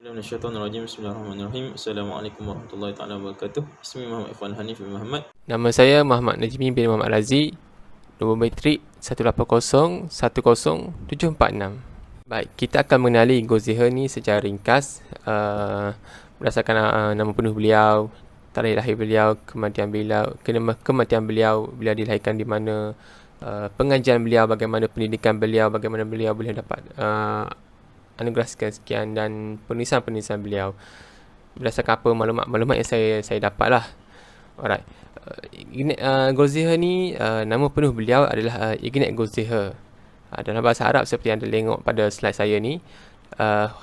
Minasyaitonirrajim. Bismillahirrahmanirrahim. Assalamualaikum warahmatullahi taala wabarakatuh. Ismi Muhammad Ikhwan Hanif bin Muhammad. Nama saya Muhammad Najmi bin Muhammad Razi. Nombor matrik 180107446. Baik, kita akan mengenali Goldziher ni secara ringkas, berdasarkan nama penuh beliau, tarikh lahir beliau, kematian beliau dilahirkan di mana, pengajian beliau, bagaimana pendidikan beliau, bagaimana beliau boleh dapat anugerah sekian dan penulisan beliau. Berdasarkan apa maklumat yang saya dapat lah. Alright. Goldziher ni, nama penuh beliau adalah Ignat Goldziher. Dalam bahasa Arab seperti yang anda tengok pada slide saya ni,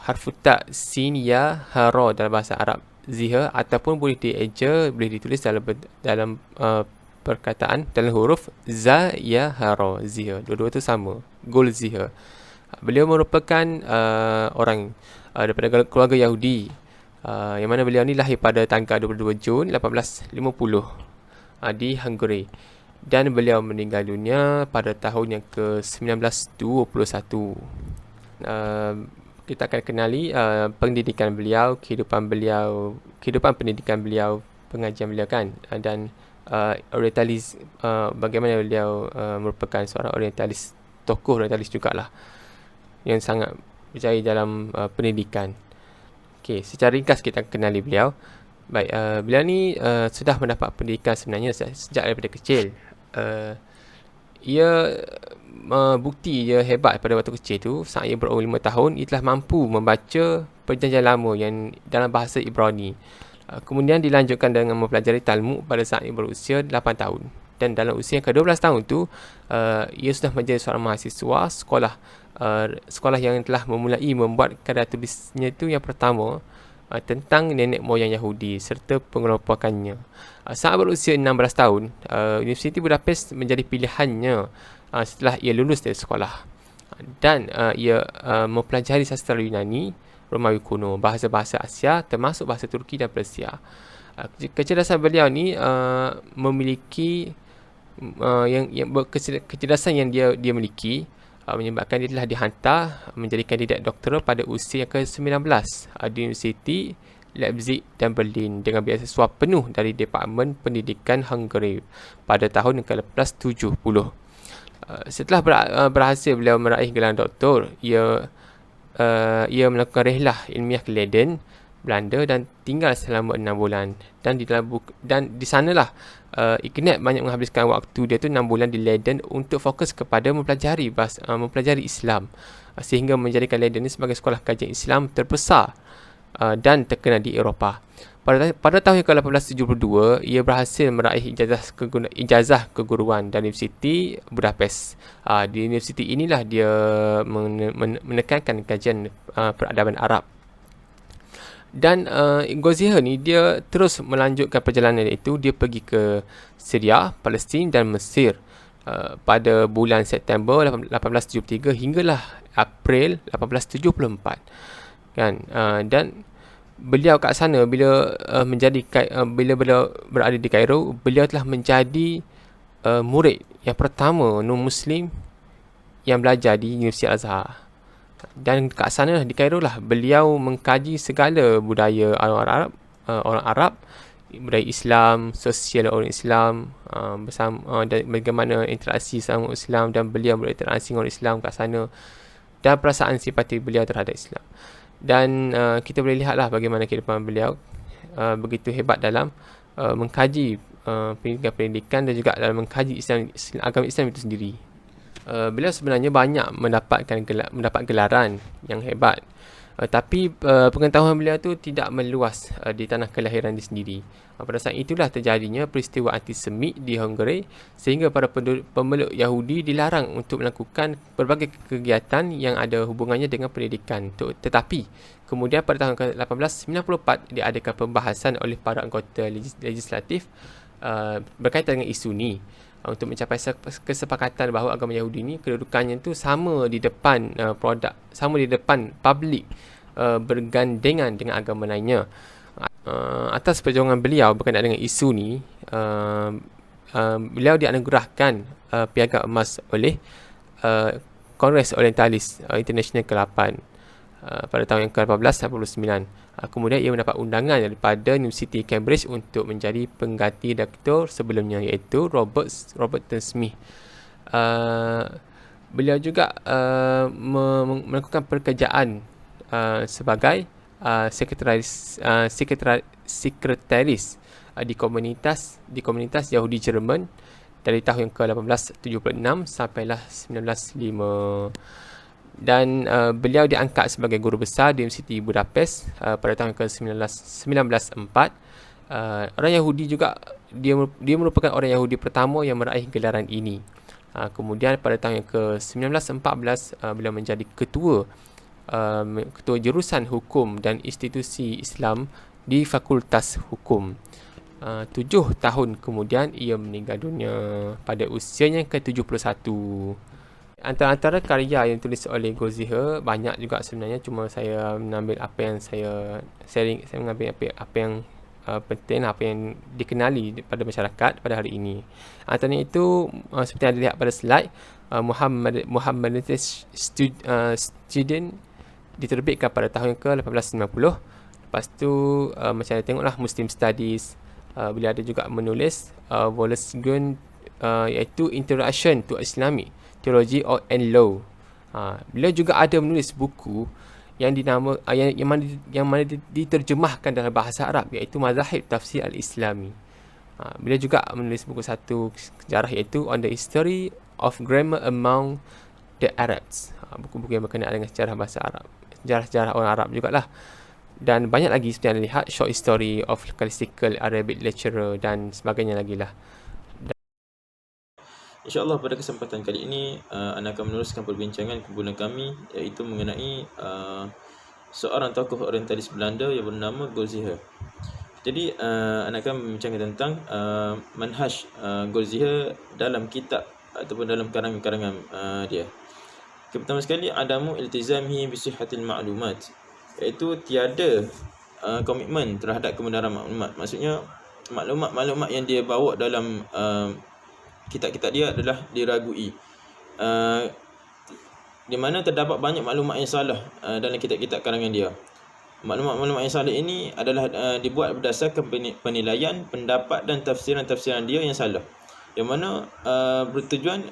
harfu ta, sin, ya, ha, ra dalam bahasa Arab ziher, ataupun boleh dieja, boleh ditulis dalam perkataan dalam huruf za, ya, ha, ra, ziher. Dua-dua tu sama, Goldziher. Beliau merupakan orang daripada keluarga Yahudi, yang mana beliau ni lahir pada tanggal 22 Jun 1850 di Hungary, dan beliau meninggal dunia pada tahun yang ke-1921. Kita akan kenali pendidikan beliau, kehidupan pendidikan beliau, pengajian beliau kan, dan orientalis, bagaimana beliau merupakan seorang orientalis, tokoh orientalis jugalah, yang sangat berjaya dalam pendidikan. Okey, secara ringkas kita kenali beliau. Baik, beliau ni sudah mendapat pendidikan sebenarnya sejak daripada kecil. Ia bukti dia hebat pada waktu kecil tu, saat ia berumur 5 tahun, ia telah mampu membaca Perjanjian Lama yang dalam bahasa Ibrani. Kemudian dilanjutkan dengan mempelajari Talmud pada saat ia berusia 8 tahun. Dan dalam usia ke-12 tahun tu, ia sudah menjadi seorang mahasiswa sekolah yang telah memulai membuat karya tulisnya itu yang pertama, tentang nenek moyang Yahudi serta pengelompokannya. Saat berusia 16 tahun, Universiti Budapest menjadi pilihannya setelah ia lulus dari sekolah. Dan ia mempelajari sastra Yunani, Romawi kuno, bahasa-bahasa Asia termasuk bahasa Turki dan Persia. Kecerdasan beliau ni memiliki kecerdasan yang dia miliki menyebabkan dia telah dihantar menjadi kandidat doktoral pada usia yang ke-19 di Universiti Leipzig dan Berlin dengan beasiswa penuh dari Departemen Pendidikan Hungary pada tahun ke-1870. Setelah berhasil beliau meraih gelar doktor, ia melakukan rehlah ilmiah ke Leiden, Belanda, dan tinggal selama 6 bulan. Dan di sanalah Ignat banyak menghabiskan waktu dia tu 6 bulan di Leiden untuk fokus kepada mempelajari Islam, sehingga menjadikan Leiden ini sebagai sekolah kajian Islam terbesar dan terkenal di Eropah. Pada tahun ke-1872, ia berhasil meraih ijazah keguruan dari Universiti Budapest. Di universiti inilah dia menekankan kajian peradaban Arab. Dan Goldziher ni dia terus melanjutkan perjalanan itu. Dia pergi ke Syria, Palestin dan Mesir pada bulan September 1873 hinggalah April 1874 kan. Dan beliau kat sana bila beliau berada di Kairo, beliau telah menjadi murid yang pertama non-Muslim yang belajar di Universiti Al-Azhar. Dan kat sana di Kairo lah beliau mengkaji segala budaya orang Arab, budaya Islam, sosial orang Islam, bersama dan bagaimana interaksi sama Islam, dan beliau berinteraksi dengan Islam kat sana, dan perasaan simpati beliau terhadap Islam. Dan kita boleh lihatlah bagaimana kehidupan beliau begitu hebat dalam mengkaji pendidikan dan juga dalam mengkaji agama Islam itu sendiri. Beliau sebenarnya banyak mendapat gelaran yang hebat, tapi pengetahuan beliau tu tidak meluas di tanah kelahiran dia sendiri. Pada saat itulah terjadinya peristiwa antisemit di Hungary, sehingga para pemeluk Yahudi dilarang untuk melakukan berbagai kegiatan yang ada hubungannya dengan pendidikan. Tetapi kemudian pada tahun ke-1894 diadakan pembahasan oleh para anggota legislatif berkaitan dengan isu ni, untuk mencapai kesepakatan bahawa agama Yahudi ni kedudukannya tu sama di depan publik, bergandengan dengan agama lainnya. Atas perjuangan beliau berkenaan dengan isu ni, beliau dianugerahkan piagam emas oleh Kongres Orientalis International ke-8 pada tahun yang ke-1889. Kemudian ia mendapat undangan daripada Universiti Cambridge untuk menjadi pengganti doktor sebelumnya, iaitu Robertson Smith. Beliau juga melakukan pekerjaan sebagai sekretaris di komunitas Yahudi Jerman dari tahun yang ke-1876 sampailah 1905. Dan beliau diangkat sebagai guru besar di Universiti Budapest pada tahun ke-1904. Orang Yahudi juga, dia merupakan orang Yahudi pertama yang meraih gelaran ini. Kemudian pada tahun yang ke-1914 beliau menjadi ketua jurusan hukum dan institusi Islam di Fakultas Hukum. 7 tahun kemudian ia meninggal dunia pada usianya ke-71. Antara karya yang ditulis oleh Goldziher banyak juga sebenarnya, cuma saya mengambil apa yang saya mengambil apa yang penting, apa yang dikenali pada masyarakat pada hari ini. Antaranya itu seperti yang dilihat pada slide, Muhammad Student diterbitkan pada tahun ke-1890. Lepas tu macam saya tengoklah Muslim Studies. Beliau ada juga menulis Wollaston, iaitu Introduction to Islamic Theology and Law. Beliau juga ada menulis buku yang mana diterjemahkan dalam bahasa Arab, iaitu Mazahib Tafsir Al-Islami. Beliau juga menulis buku satu sejarah, iaitu On the History of Grammar Among the Arabs. Buku-buku yang berkenaan dengan sejarah bahasa Arab, sejarah orang Arab jugalah. Dan banyak lagi seperti yang lihat, Short History of Classical Arabic Literature dan sebagainya lagi lah. InsyaAllah pada kesempatan kali ini Anda akan meneruskan perbincangan kumpulan kami, iaitu mengenai seorang tokoh orientalis Belanda yang bernama Goldziher. Jadi Anda akan membincangkan tentang manhaj Goldziher dalam kitab ataupun dalam karangan-karangan dia. Pertama sekali, adamu iltizamhi bisihhatil ma'lumat, iaitu tiada komitmen terhadap kebenaran maklumat. Maksudnya maklumat yang dia bawa dalam kitab-kitab dia adalah diragui, di mana terdapat banyak maklumat yang salah dalam kitab-kitab karangan dia. Maklumat-maklumat yang salah ini adalah dibuat berdasarkan penilaian, pendapat dan tafsiran-tafsiran dia yang salah, yang mana bertujuan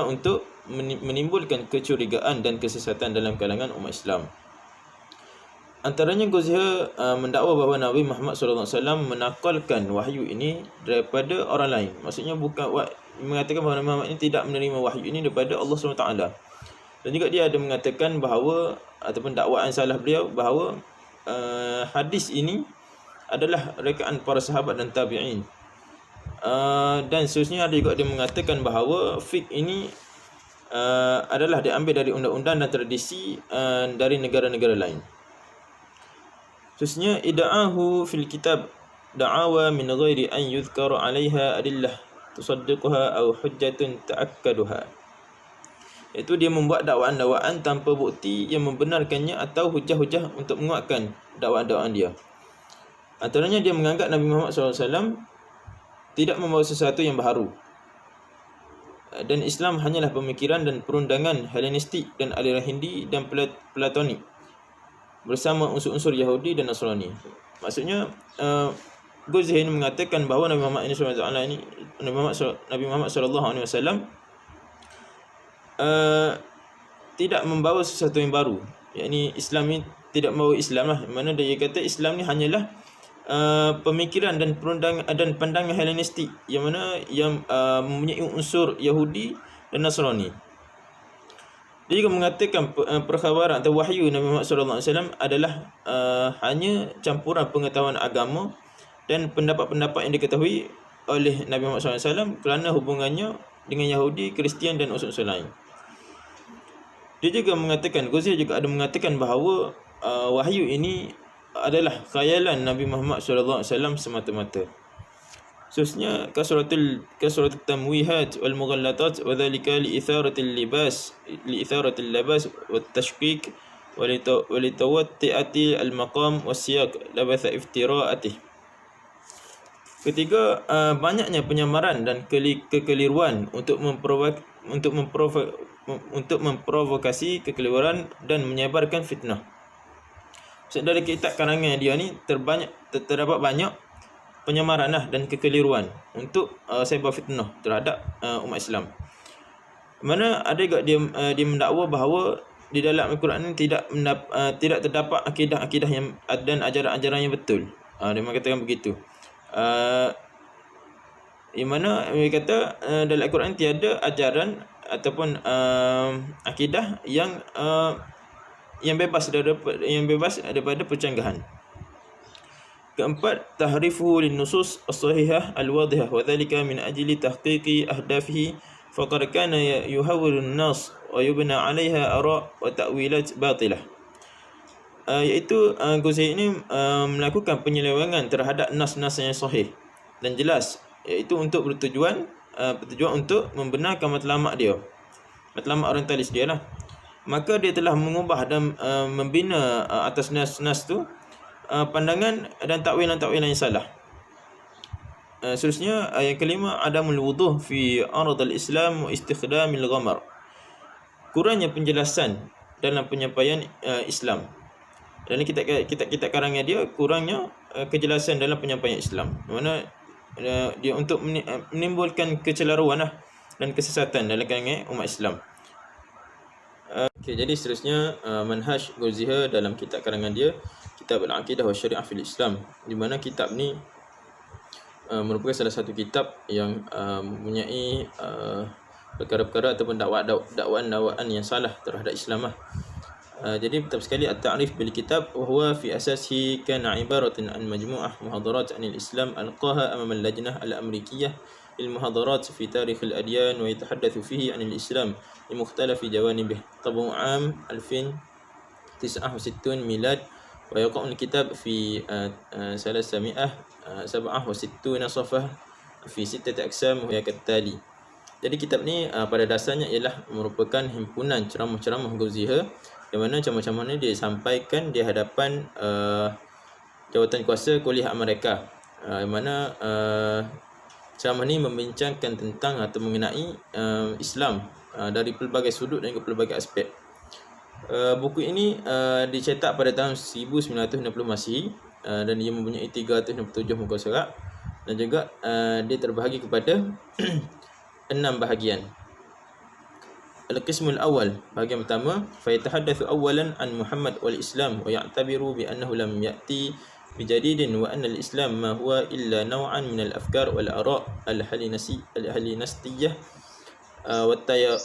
untuk menimbulkan kecurigaan dan kesesatan dalam kalangan umat Islam. Antaranya, Goldziher mendakwa bahawa Nabi Muhammad SAW menakalkan wahyu ini daripada orang lain. Maksudnya mengatakan bahawa Nabi Muhammad ini tidak menerima wahyu ini daripada Allah SWT. Dan juga dia ada mengatakan bahawa, ataupun dakwaan salah beliau, bahawa hadis ini adalah rekaan para sahabat dan tabi'in. Dan seterusnya ada juga dia mengatakan bahawa fiqh ini adalah diambil dari undang-undang dan tradisi dari negara-negara lain. Khususnya, ida'ahu fil kitab da'awa min ghairi an yuzkara 'alaiha adillah tusaddiquha aw hujjatun ta'akkaduha. Iaitu dia membuat dakwaan-dakwaan tanpa bukti yang membenarkannya atau hujah-hujah untuk menguatkan dakwaan-dakwaan dia. Antaranya, dia menganggap Nabi Muhammad SAW tidak membawa sesuatu yang baharu, dan Islam hanyalah pemikiran dan perundangan Helenistik dan aliran Hindi dan Platonik bersama unsur-unsur Yahudi dan Nasrani. Maksudnya Goldziher mengatakan bahawa Nabi Muhammad SAW tidak membawa sesuatu yang baru. Yakni Islam ni tidak membawa Islam lah. Mana dia kata Islam ni hanyalah pemikiran dan perundangan dan pandangan Helenistik, yang mana yang mempunyai unsur Yahudi dan Nasrani. Dia juga mengatakan perkhabaran atau wahyu Nabi Muhammad SAW adalah hanya campuran pengetahuan agama dan pendapat-pendapat yang diketahui oleh Nabi Muhammad SAW kerana hubungannya dengan Yahudi, Kristian dan unsur-unsur lain. Dia juga mengatakan, Goldziher juga ada mengatakan bahawa wahyu ini adalah khayalan Nabi Muhammad SAW semata-mata. Khususnya kasratul tamwihat wal mughallatat wa dhalika li itharatil labas wat tashkik wa li tawatti'ati al maqam was siyaq labatha iftira'atih. Ketiga, banyaknya penyamaran dan kekeliruan untuk untuk memprovokasi kekeliruan dan menyebarkan fitnah. Dari kitab karangan dia ni terdapat banyak penyamaran dan kekeliruan untuk sebar fitnah terhadap umat Islam. Mana ada juga dia mendakwa bahawa di dalam Al-Quran ini tidak terdapat akidah-akidah yang dan ajaran-ajaran yang betul. Dia mengatakan begitu. Yang mana dia kata dalam Al-Quran tiada ajaran ataupun akidah yang bebas daripada percanggahan. Keempat, tahrifuhu lin-nusus as-sahihah al-wadhihah wa dhalika min ajli tahqiqi ahdafihi faqad kana yuhawwilu an-nas wa yubna 'alayha ara' wa ta'wilat batilah. Iaitu Ghazali ini melakukan penyelewengan terhadap nas-nas yang sahih dan jelas, iaitu untuk bertujuan untuk membenarkan matlamat dia, matlamat orientalis dia lah. Maka dia telah mengubah dan membina atas nas-nas tu pandangan dan takwilan-takwilan yang salah. Seterusnya yang kelima, adamul wuduh fi arad al-Islam wa istikhdamil ghamar. Kurangnya penjelasan dalam penyampaian Islam. Dalam kitab karangan dia kurangnya kejelasan dalam penyampaian Islam. Mana dia untuk menimbulkan kecelaruan dan kesesatan dalam kalangan umat Islam. Jadi seterusnya manhaj Ghazali dalam kitab karangan dia, Kitab Al-Aqidah wa Syariah fil Islam, di mana kitab ni merupakan salah satu kitab yang mempunyai perkara-perkara ataupun dakwaan yang salah terhadap Islam . Jadi betul sekali at-ta'rif bil kitab wa huwa fi asasihi kana ibaratan an majmu'ah muhadarat anil Islam alqaha amama al-lajnah al-amrikiyah lil muhadarat fi tarikh al-adyan wa yatahaddathu fihi anil Islam li mukhtalaf jawanibih. Tabu am 1069 milad wa yaqa'u al-kitab fi 367 safhah fi 6 aqsam wa yakatali. Jadi kitab ni pada dasarnya ialah merupakan himpunan ceramah-ceramah Ghazali, yang mana ceramah-ceramah ni disampaikan di hadapan jawatan kuasa Kuliah Amerika, yang mana ceramah ni membincangkan tentang atau mengenai Islam dari pelbagai sudut dan juga pelbagai aspek. Buku ini dicetak pada tahun 1960 Masihi dan dia mempunyai 367 muka surat, dan juga dia terbahagi kepada 6 bahagian. Al-qismul awal, bahagian pertama, fa yatahaddatsu awwalan an Muhammad wal Islam wa ya'tabiru bi annahu lam ya'ti bijadidin wa anna al-Islam ma huwa illa naw'an min al-afkar wal ara' al-halinastiyah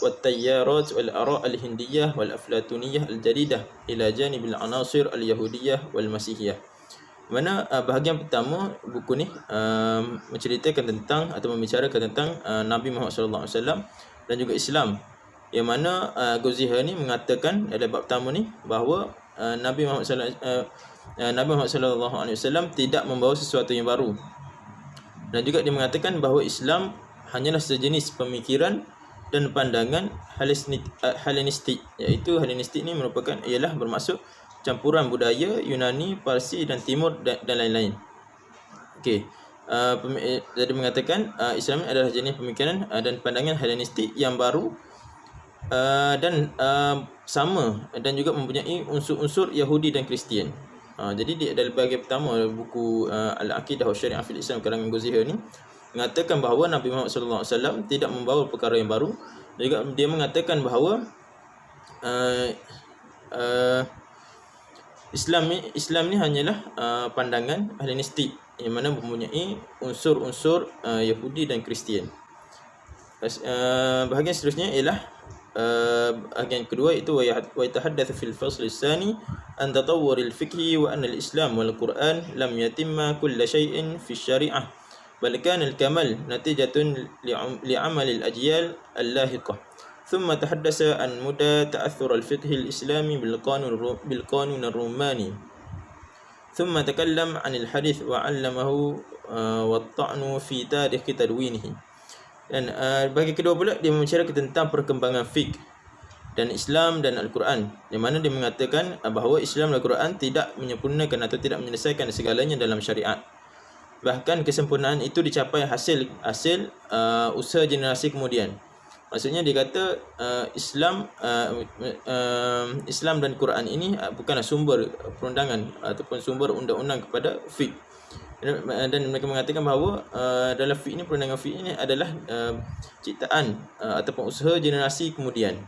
والتيارات والآراء الهندية والأفلاطونية الجديدة إلى جانب العناصر اليهودية والمسيحية. Mana bahagian pertama buku ni menceritakan tentang atau membicarakan tentang Nabi Muhammad sallallahu alaihi wasallam dan juga Islam, yang mana Ghazali ni mengatakan dalam bab pertama ni bahawa Nabi Muhammad sallallahu alaihi wasallam tidak membawa sesuatu yang baru, dan juga dia mengatakan bahawa Islam hanyalah sejenis pemikiran dan pandangan Helenistik, iaitu Helenistik ni ialah bermaksud campuran budaya Yunani, Parsi dan Timur dan lain-lain. Jadi mengatakan Islam adalah jenis pemikiran dan pandangan Helenistik yang baru dan sama dan juga mempunyai unsur-unsur Yahudi dan Kristian. Jadi dalam bahagian pertama buku Al-Aqidah wa Syariah fil Islam karangan Ghazali ni mengatakan bahawa Nabi Muhammad sallallahu alaihi wasallam tidak membawa perkara yang baru. Dan juga dia mengatakan bahawa Islam ni hanyalah pandangan Helenistik yang mana mempunyai unsur-unsur Yahudi dan Kristian. Bahagian seterusnya ialah bahagian kedua, itu wa yatahaddatsu fil fasl tsani an tatawwur al-fiqh wa anna al-Islam wal Quran lam yatimma kull shay'in fi syari'ah bal kana al-kamal natijatun li'amal al-ajyal al-lahiqah. ثم تحدث عن مدى تأثر الفقه الإسلامي بالقانون الروماني ثم تكلم عن الحديث وعلمه والطعن في تاريخ تدوينه. Dan bagi kedua pula dia membicarakan tentang perkembangan fiqh dan Islam dan Al-Quran, di mana dia mengatakan bahawa Islam dan Al-Quran tidak menyempurnakan atau tidak menyelesaikan segalanya dalam syariat. Bahkan kesempurnaan itu dicapai hasil usaha generasi kemudian. Maksudnya dia kata Islam dan Quran ini bukanlah sumber perundangan ataupun sumber undang-undang kepada fiqh. Dan mereka mengatakan bahawa dalam fiqh ini, perundangan fiqh ini adalah ciptaan ataupun usaha generasi kemudian.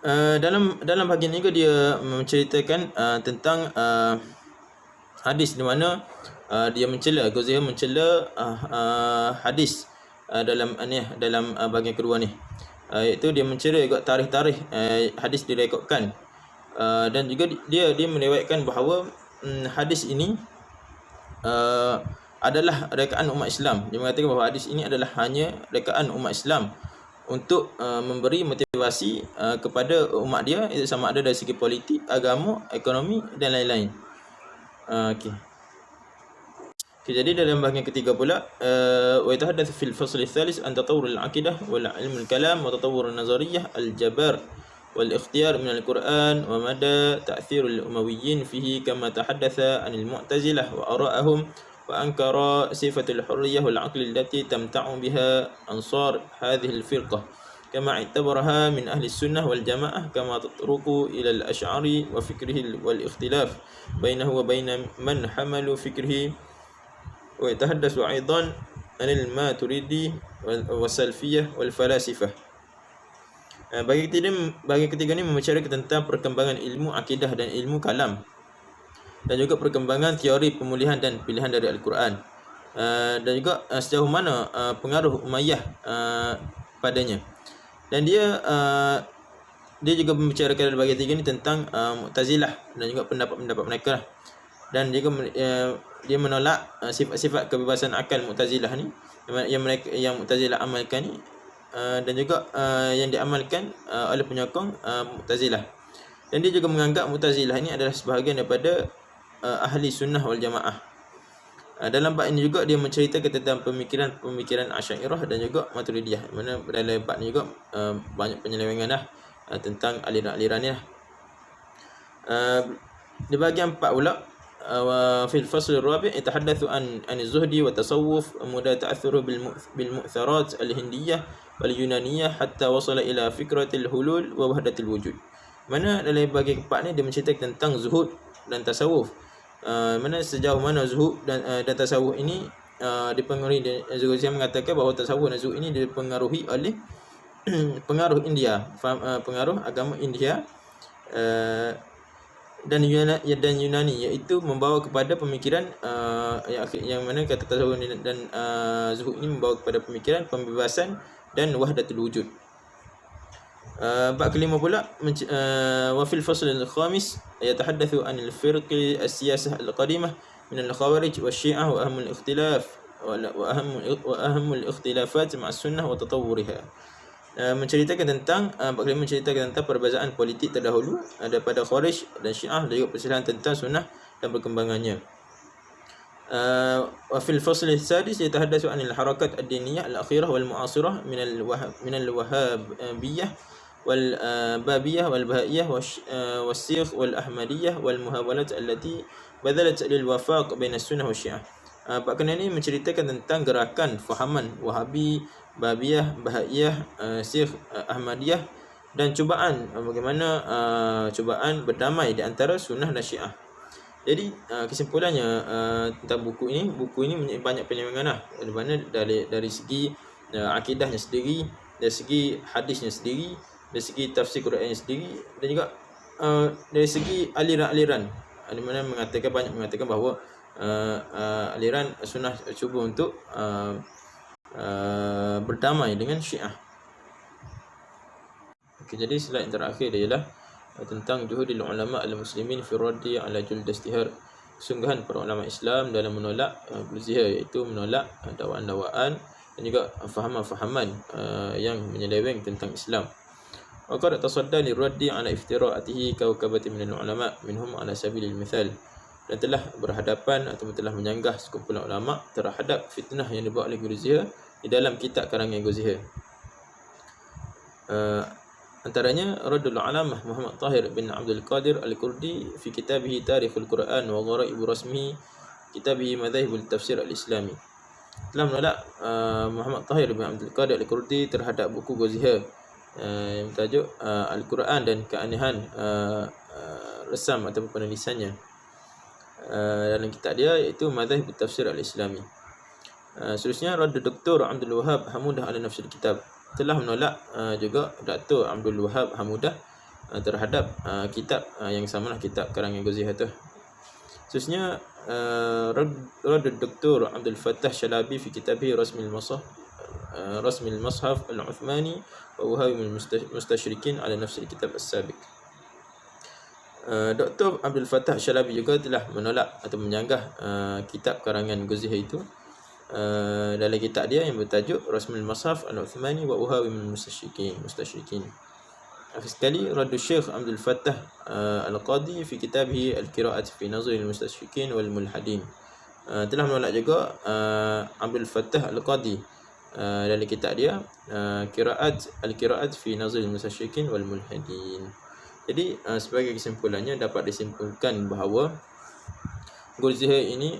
Dalam bahagian ini juga dia menceritakan tentang hadis di mana dia mencela, Ghazali mencela hadis dalam bahagian kedua ni, iaitu dia mencela juga tarikh-tarikh hadis direkodkan, dan juga dia meriwayatkan bahawa hadis ini adalah rekaan umat Islam. Dia mengatakan bahawa hadis ini adalah hanya rekaan umat Islam untuk memberi motivasi kepada umat dia, itu sama ada dari segi politik, agama, ekonomi dan lain-lain. Jadi dalam bahagian ketiga pula, wa yatahaddatsu fil fasl ats-tsalits an tatawwur al-aqidah wal ilm al-kalam wa tatawwur an-nazariyyah al-jabar wal ikhtiyar min al-Qur'an wa mada ta'thir al-Umayyin fihi kama tahaddatsa an al-Mu'tazilah wa ara'ahum wa ankara sifat al-hurriyyah wal 'aql allati tamta'u biha ansar hadhihi al-firqah kama i'tabaraha min ahli as-sunnah wal jama'ah kama tatruku ila al-ash'ari wa fikrihi wal ikhtilaf bainahu wa bain man hamalu fikrihi. ويتحدث أيضا عن الماتريدي والسلفية والفلاسفة. Bagi ketiga ni membicarakan tentang perkembangan ilmu akidah dan ilmu kalam, dan juga perkembangan teori pemulihan dan pilihan dari Al-Quran, dan juga sejauh mana pengaruh Umayyah padanya. Dan dia juga membicarakan dalam bahagian tiga ni tentang Mu'tazilah dan juga pendapat-pendapat mereka lah. Dan juga dia menolak sifat-sifat kebebasan akal Mu'tazilah ni yang Mu'tazilah amalkan ni, dan juga yang diamalkan oleh penyokong Mu'tazilah. Dan dia juga menganggap Mu'tazilah ini adalah sebahagian daripada ahli sunnah wal jamaah. Dalam bab ini juga dia menceritakan tentang pemikiran Asy'ariyah dan juga Maturidiyah, mana dalam bab ni juga banyak penyelewengan dah tentang aliran-aliran ni lah. Di bahagian 4 pula, وفي الفصل الرابع يتحدث عن الزهد والتصوف ومدى تأثره بالمؤثرات الهندية واليونانية حتى وصل إلى فكرة الحلول ووحدة الوجود. Mana dalam bahagian keempat ni dia menceritakan tentang zuhud dan tasawuf. Mana sejauh mana zuhud dan tasawuf ini dipengaruhi. Ghazali mengatakan bahawa tasawuf dan zuhud ini dipengaruhi oleh pengaruh India, pengaruh agama India dan Yunani, iaitu membawa kepada pemikiran yang mana kata tasawuf dan zuhud ini membawa kepada pemikiran pembebasan dan wahdatul wujud. Bab kelima pula, wa fil fasl al-khamis yatahaddatsu an al-firq as-siyasah al-qadimah min al-khawarij wa syiah wa aham al-ikhtilaf wa aham al-ikhtilafat ma'a sunnah wa tatawwuriha. Menceritakan tentang menceritakan tentang perbezaan politik terdahulu daripada Khawarij dan Syiah, dan juga perselisihan tentang sunnah dan perkembangannya. Wa fil fasl as-sadis yatahaddatsu 'anil harakat ad-diniyah al-akhirah wal mu'asirah min al-wahhabiyyah wal babiyyah wal bahaiyah was-sikh wal ahmadiyyah wal muhawalat allati badalat lil wafaq bain as-sunnah wa syiah. Bab kena ni menceritakan tentang gerakan fahaman Wahabi, Babiyah, Bahaiyah, Sikh, Ahmadiyah, dan cubaan bagaimana cubaan berdamai di antara sunnah dan syiah. Jadi kesimpulannya tentang buku ini banyak penyelewengan lah, di mana dari segi akidahnya sendiri, dari segi hadisnya sendiri, dari segi tafsir Qurannya sendiri, dan juga dari segi aliran-aliran, di mana banyak mengatakan bahawa aliran sunnah cuba untuk berdamai dengan syiah. Jadi slide yang terakhir ialah tentang juhudil ulama al-muslimin fi raddi ala juld istihar, sungguhan para ulama Islam dalam menolak juld, iaitu menolak dakwaan-dakwaan dan juga fahaman-fahaman yang menyeleweng tentang Islam. Wa qad tasadda li raddi ala iftira'atihi kawkabati min al-ulama minhum ala sabilil mithal, dan telah berhadapan atau telah menyanggah sekumpulan ulama terhadap fitnah yang dibuat oleh Ghazali di dalam kitab karangan Ghazali. Antaranya Raddul Alamah Muhammad Tahir bin Abdul Qadir Al-Kurdi fi kitabih Tarikhul Quran wa Gharaib Rasmi, kitabih Madzahibul Tafsir Al-Islami. telah menolak Muhammad Tahir bin Abdul Qadir Al-Kurdi terhadap buku Ghaziha yang bertajuk Al-Quran dan Keanehan Resam ataupun penulisannya. Dalam kitab dia iaitu Madzhab Tafsir Al-Islami. Seterusnya Dr. Abdul Wahab Hamudah ala Nafsul Kitab telah menolak juga Dr. Abdul Wahab Hamudah terhadap kitab yang samalah kitab karangan Ghaziha tu. Seterusnya Dr. Abdul Fattah Shalabi fi kitabih Rasmil Mashaf Al-Uthmani wa Wahawim Al-Mustashrikin ala Nafsul Kitab As-Sabiq. Dr. Abdul Fattah Shalabi juga telah menolak atau menyanggah kitab karangan Ghaziha itu dalam kitab dia yang bertajuk Rasmul Mashaf Al-Uthmani wa Uhawim Al-Mustashrikin. Akhir sekali Raddu Syekh Abdul Fattah Al-Qadi fi kitabih Al-Qira'at fi Nazr Al-Mustashrikin wal Mulhadin. Telah menolak juga Abdul Fattah Al-Qadi dalam kitab dia Al-Qira'at fi Nazr Al-Mustashrikin wal Mulhadin. Jadi sebagai kesimpulannya dapat disimpulkan bahawa Ghaziha ini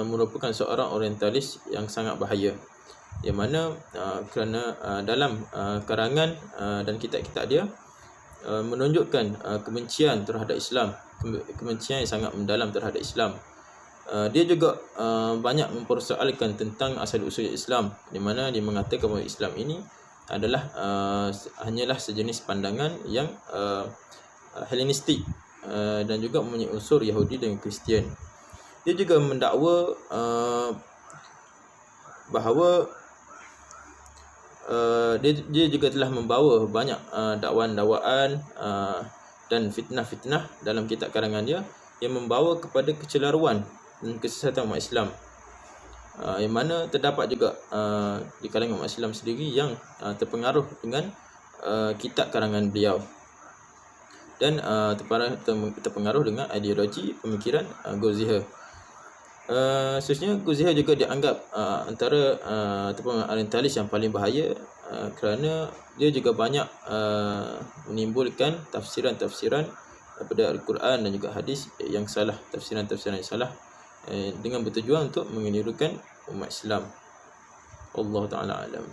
merupakan seorang orientalis yang sangat bahaya, yang mana kerana dalam karangan dan kitab-kitab dia menunjukkan kebencian terhadap Islam, kebencian yang sangat mendalam terhadap Islam. Dia juga banyak mempersoalkan tentang asal-usul Islam, di mana dia mengatakan bahawa Islam ini adalah hanyalah sejenis pandangan yang Helenistik dan juga mempunyai unsur Yahudi dan Kristian. Dia juga mendakwa bahawa dia juga telah membawa banyak dakwaan-dakwaan dan fitnah-fitnah dalam kitab karangan dia yang membawa kepada kecelaruan dan kesesatan umat Islam, yang mana terdapat juga di kalangan umat Islam sendiri yang terpengaruh dengan kitab karangan beliau dan terpengaruh dengan ideologi pemikiran Ghaziha. Seterusnya Ghaziha juga dianggap antara ataupun orientalis yang paling bahaya kerana dia juga banyak menimbulkan tafsiran-tafsiran daripada Al-Quran dan juga hadis yang salah, tafsiran-tafsiran yang salah dengan bertujuan untuk mengelirukan umat Islam. Allah Ta'ala alam.